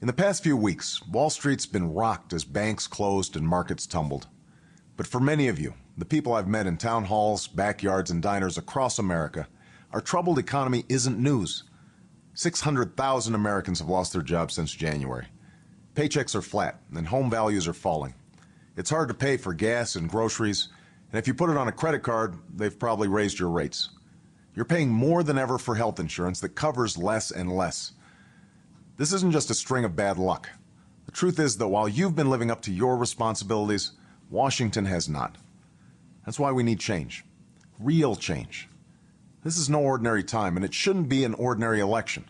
In the past few weeks, Wall Street's been rocked as banks closed and markets tumbled. But for many of you, the people I've met in town halls, backyards, and diners across America, our troubled economy isn't news. 600,000 Americans have lost their jobs since January. Paychecks are flat, and home values are falling. It's hard to pay for gas and groceries, and if you put it on a credit card, they've probably raised your rates. You're paying more than ever for health insurance that covers less and less. This isn't just a string of bad luck. The truth is that while you've been living up to your responsibilities, Washington has not. That's why we need change. Real change. This is no ordinary time, and it shouldn't be an ordinary election.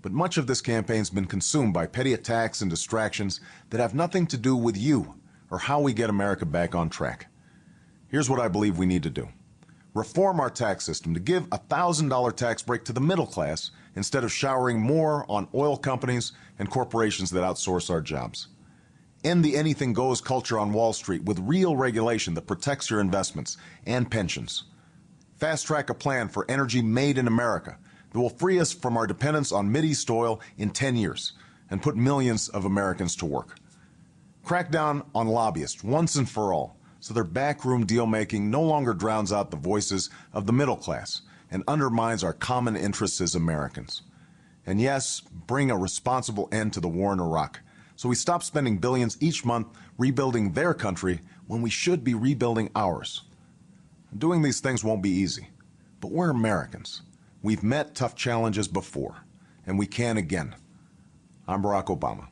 But much of this campaign's been consumed by petty attacks and distractions that have nothing to do with you or how we get America back on track. Here's what I believe we need to do. Reform our tax system to give a $1,000 tax break to the middle class instead of showering more on oil companies and corporations that outsource our jobs. End the anything goes culture on Wall Street with real regulation that protects your investments and pensions. Fast track a plan for energy made in America that will free us from our dependence on Mideast oil in 10 years and put millions of Americans to work. Crack down on lobbyists once and for all, so their backroom deal-making no longer drowns out the voices of the middle class and undermines our common interests as Americans. And yes, bring a responsible end to the war in Iraq, so we stop spending billions each month rebuilding their country when we should be rebuilding ours. Doing these things won't be easy, but we're Americans. We've met tough challenges before, and we can again. I'm Barack Obama.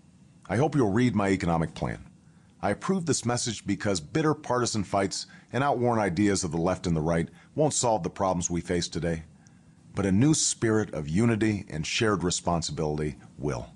I hope you'll read my economic plan. I approve this message because bitter partisan fights and outworn ideas of the left and the right won't solve the problems we face today, but a new spirit of unity and shared responsibility will.